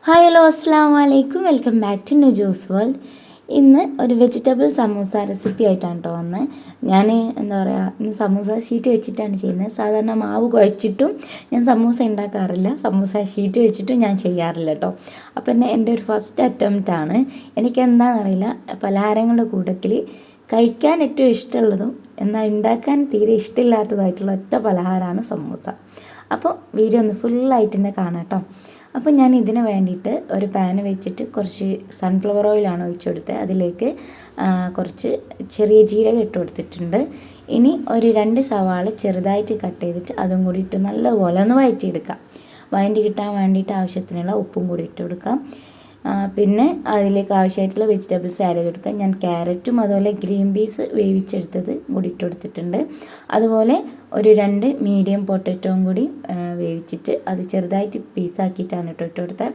Hi hello അസ്സാം വലൈക്കും, welcome back to നുജൂസ് world. ഇന്ന് ഒരു വെജിറ്റബിൾ സമൂസ റെസിപ്പി ആയിട്ടാണ് കേട്ടോ വന്നത്. ഞാൻ ഇന്ന് സമൂസ ഷീറ്റ് വെച്ചിട്ടാണ് ചെയ്യുന്നത്. സാധാരണ മാവ് കുഴച്ചിട്ടും ഞാൻ സമൂസ ഉണ്ടാക്കാറില്ല, സമൂസ ഷീറ്റ് വെച്ചിട്ടും ഞാൻ ചെയ്യാറില്ല കേട്ടോ. അപ്പം എൻ്റെ ഒരു ഫസ്റ്റ് അറ്റംപ്റ്റ് ആണ്. എനിക്ക് എന്താണെന്നറിയില്ല, പലഹാരങ്ങളുടെ കൂട്ടത്തിൽ കഴിക്കാൻ ഏറ്റവും ഇഷ്ടമുള്ളതും എന്നാൽ ഉണ്ടാക്കാൻ തീരെ ഇഷ്ടമില്ലാത്തതായിട്ടുള്ള ഒറ്റ പലഹാരമാണ് സമൂസ. അപ്പോൾ വീഡിയോ ഒന്ന് ഫുള്ളായിട്ട് തന്നെ കാണാം കേട്ടോ. അപ്പോൾ ഞാൻ ഇതിന് വേണ്ടിയിട്ട് ഒരു പാന് വെച്ചിട്ട് കുറച്ച് സൺഫ്ലവർ ഓയിലാണ് ഒഴിച്ചു കൊടുത്തത്. അതിലേക്ക് കുറച്ച് ചെറിയ ജീരകം ഇട്ട് കൊടുത്തിട്ടുണ്ട്. ഇനി ഒരു 2 സവാള ചെറുതായിട്ട് കട്ട് ചെയ്തിട്ട് അതും കൂടി ഇട്ട് നല്ലപോലെ ഒന്ന് വഴറ്റിയെടുക്കാം. വഴറ്റി കിട്ടാൻ വേണ്ടിയിട്ട് ആവശ്യത്തിനുള്ള ഉപ്പും കൂടി ഇട്ട് കൊടുക്കാം. പിന്നെ അതിലേക്ക് ആവശ്യമായിട്ടുള്ള വെജിറ്റബിൾസ് ആഡ് ചെയ്ത് കൊടുക്കാം. ഞാൻ ക്യാരറ്റും അതുപോലെ ഗ്രീൻ പീസ് വേവിച്ചെടുത്തത് കൂടി ഇട്ട് കൊടുത്തിട്ടുണ്ട്. അതുപോലെ ഒരു 2 മീഡിയം പൊട്ടറ്റോയും കൂടി വേവിച്ചിട്ട് അത് ചെറുതായിട്ട് പീസാക്കിയിട്ടാണ് ഇട്ട് കൊടുത്തത്.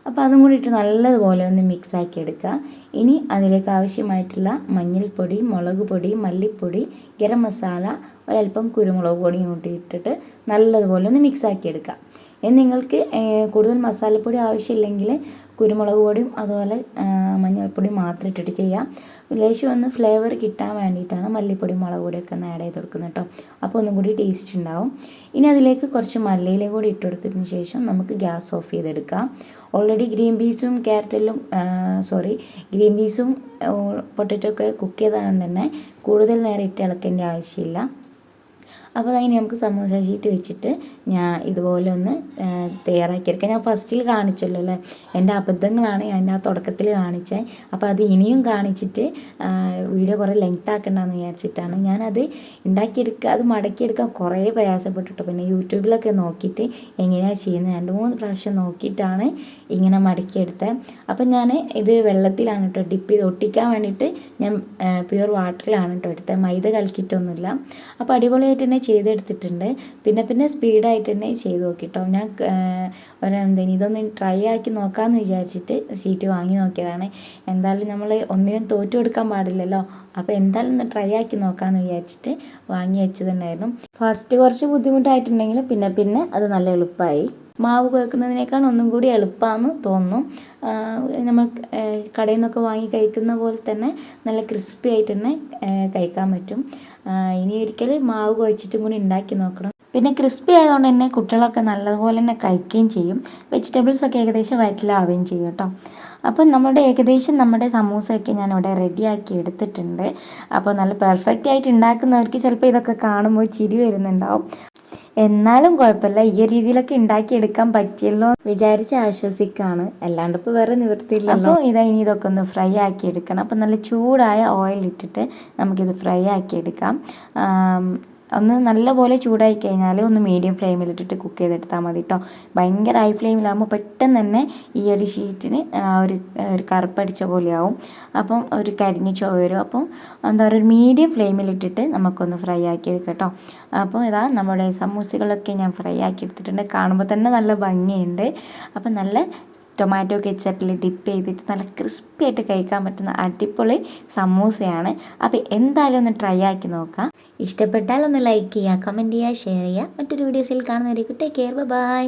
അപ്പോൾ അതും കൂടി ഇട്ട് നല്ലതുപോലെ ഒന്ന് മിക്സ് ആക്കി എടുക്കുക. ഇനി അതിലേക്ക് ആവശ്യമായിട്ടുള്ള മഞ്ഞൾപ്പൊടി, മുളക് പൊടി, മല്ലിപ്പൊടി, ഗരം മസാല, ഒരല്പം കുരുമുളക് പൊടിയും കൂട്ടി ഇട്ടിട്ട് നല്ലതുപോലെ ഒന്ന് മിക്സ് ആക്കി എടുക്കുക. നിങ്ങൾക്ക് കൂടുതൽ മസാലപ്പൊടി ആവശ്യമില്ലെങ്കിൽ കുരുമുളക് പൊടിയും അതുപോലെ മഞ്ഞൾപ്പൊടിയും മാത്രം ഇട്ടിട്ട് ചെയ്യാം. ലേശം ഒന്ന് ഫ്ലേവർ കിട്ടാൻ വേണ്ടിയിട്ടാണ് മല്ലിപ്പൊടിയും മുളക് പൊടിയൊക്കെ ഒന്ന് ആഡ് ചെയ്ത് കൊടുക്കുന്നത് കേട്ടോ. അപ്പോൾ ഒന്നും കൂടി ടേസ്റ്റ് ഉണ്ടാവും. ഇനി അതിലേക്ക് കുറച്ച് മല്ലിയില കൂടി ഇട്ട് കൊടുത്തതിന് ശേഷം നമുക്ക് ഗ്യാസ് ഓഫ് ചെയ്തെടുക്കാം. ഓൾറെഡി ഗ്രീൻ പീസും പൊട്ടറ്റോ ഒക്കെ കുക്ക് ചെയ്തതുകൊണ്ട് തന്നെ കൂടുതൽ നേരം ഇട്ട് ഇളക്കേണ്ട ആവശ്യമില്ല. അപ്പോൾ അതിന് നമുക്ക് സമൂസ ഷീറ്റ് വെച്ചിട്ട് ഞാൻ ഇതുപോലെ ഒന്ന് തയ്യാറാക്കിയെടുക്കാം. ഞാൻ ഫസ്റ്റിൽ കാണിച്ചല്ലോ അല്ലേ, എൻ്റെ അബദ്ധങ്ങളാണ് ഞാൻ ആ തുടക്കത്തിൽ കാണിച്ചത്. അപ്പോൾ അത് ഇനിയും കാണിച്ചിട്ട് വീഡിയോ കുറേ ലെങ്ത് ആക്കണ്ടെന്ന് വിചാരിച്ചിട്ടാണ് ഞാനത് ഉണ്ടാക്കിയെടുക്കുക. അത് മടക്കിയെടുക്കാൻ കുറേ പ്രയാസപ്പെട്ടിട്ട് പിന്നെ യൂട്യൂബിലൊക്കെ നോക്കിയിട്ട് എങ്ങനെയാണ് ചെയ്യുന്നത് 2-3 പ്രാവശ്യം നോക്കിയിട്ടാണ് ഇങ്ങനെ മടക്കിയെടുത്തത്. അപ്പം ഞാൻ ഇത് വെള്ളത്തിലാണ് കേട്ടോ ഡിപ്പ് ചെയ്ത് ഒട്ടിക്കാൻ വേണ്ടിയിട്ട് ഞാൻ പ്യുവർ വാട്ടറിലാണ് കേട്ടോ എടുത്തത്, മൈദ കലക്കിയിട്ടൊന്നുമില്ല. അപ്പോൾ അടിപൊളിയായിട്ട് തന്നെ ചെയ്തെടുത്തിട്ടുണ്ട്. പിന്നെ സ്പീഡായിട്ട് തന്നെ ചെയ്ത് നോക്കിട്ടോ. ഞാൻ ഇതൊന്ന് ട്രൈ ആക്കി നോക്കാമെന്ന് വിചാരിച്ചിട്ട് ഷീറ്റ് വാങ്ങി നോക്കിയതാണ്. എന്തായാലും നമ്മൾ ഒന്നിനും തോറ്റു കൊടുക്കാൻ പാടില്ലല്ലോ. അപ്പോൾ എന്തായാലും ഒന്ന് ട്രൈ ആക്കി നോക്കാമെന്ന് വിചാരിച്ചിട്ട് വാങ്ങി വെച്ചതുണ്ടായിരുന്നു. ഫസ്റ്റ് കുറച്ച് ബുദ്ധിമുട്ടായിട്ടുണ്ടെങ്കിലും പിന്നെ അത് നല്ല എളുപ്പമായി. മാവ് കുഴക്കുന്നതിനേക്കാൾ ഒന്നും കൂടി എളുപ്പമാണെന്ന് തോന്നുന്നു. നമ്മൾ കടയിൽ നിന്നൊക്കെ വാങ്ങി കഴിക്കുന്ന പോലെ തന്നെ നല്ല ക്രിസ്പി ആയിട്ട് തന്നെ കഴിക്കാൻ പറ്റും. ഇനി ഒരിക്കൽ മാവ് കുഴച്ചിട്ടും കൂടി ഉണ്ടാക്കി നോക്കണം. പിന്നെ ക്രിസ്പി ആയതുകൊണ്ട് തന്നെ കുട്ടികളൊക്കെ നല്ലതുപോലെ തന്നെ കഴിക്കുകയും ചെയ്യും. വെജിറ്റബിൾസൊക്കെ ഏകദേശം വയറ്റിലാവുകയും ചെയ്യും കേട്ടോ. അപ്പം നമ്മുടെ സമൂസയൊക്കെ ഞാനിവിടെ റെഡിയാക്കി എടുത്തിട്ടുണ്ട്. അപ്പോൾ നല്ല പെർഫെക്റ്റ് ആയിട്ട് ഉണ്ടാക്കുന്നവർക്ക് ചിലപ്പോൾ ഇതൊക്കെ കാണുമ്പോൾ ചിരി വരുന്നുണ്ടാവും. എന്നാലും കുഴപ്പമില്ല, ഈ ഒരു രീതിയിലൊക്കെ ഉണ്ടാക്കിയെടുക്കാൻ പറ്റിയല്ലോ വിചാരിച്ച് ആശ്വസിക്കുകയാണ്. അല്ലാണ്ട് ഇപ്പോൾ വേറെ നിവൃത്തിയില്ലല്ലോ. അപ്പോൾ ഇനി ഇതൊക്കെ ഒന്ന് ഫ്രൈ ആക്കി എടുക്കണം. അപ്പോൾ നല്ല ചൂടായ ഓയിൽ ഇട്ടിട്ട് നമുക്കിത് ഫ്രൈ ആക്കി എടുക്കാം. ഒന്ന് നല്ലപോലെ ചൂടായി കഴിഞ്ഞാൽ ഒന്ന് മീഡിയം ഫ്ലെയിമിലിട്ടിട്ട് കുക്ക് ചെയ്തെടുത്താൽ മതി കേട്ടോ. ഭയങ്കര ഹൈ ഫ്ലെയിമിലാകുമ്പോൾ പെട്ടെന്ന് തന്നെ ഈ ഒരു ഷീറ്റിന് ഒരു കറുപ്പടിച്ച പോലെയാവും. അപ്പം ഒരു കരിഞ്ഞ് ചുവ വരും. അപ്പം ഒരു മീഡിയം ഫ്ലെയിമിലിട്ടിട്ട് നമുക്കൊന്ന് ഫ്രൈ ആക്കി എടുക്കാം കേട്ടോ. അപ്പോൾ നമ്മുടെ സമൂസകളൊക്കെ ഞാൻ ഫ്രൈ ആക്കി എടുത്തിട്ടുണ്ട്. കാണുമ്പോൾ തന്നെ നല്ല ഭംഗിയുണ്ട്. അപ്പം നല്ല ടൊമാറ്റോ കെച്ചപ്പിൽ ഡിപ്പ് ചെയ്തിട്ട് നല്ല ക്രിസ്പി ആയിട്ട് കഴിക്കാൻ പറ്റുന്ന അടിപൊളി സമൂസയാണ്. അപ്പോൾ എന്തായാലും ഒന്ന് ട്രൈ ആക്കി നോക്കാം. ഇഷ്ടപ്പെട്ടാൽ ഒന്ന് ലൈക്ക് ചെയ്യുക, കമൻറ്റ് ചെയ്യുക, ഷെയർ ചെയ്യുക. മറ്റൊരു വീഡിയോസിൽ കാണുന്നവരേക്കും ടേക്ക് കെയർ, ബൈ.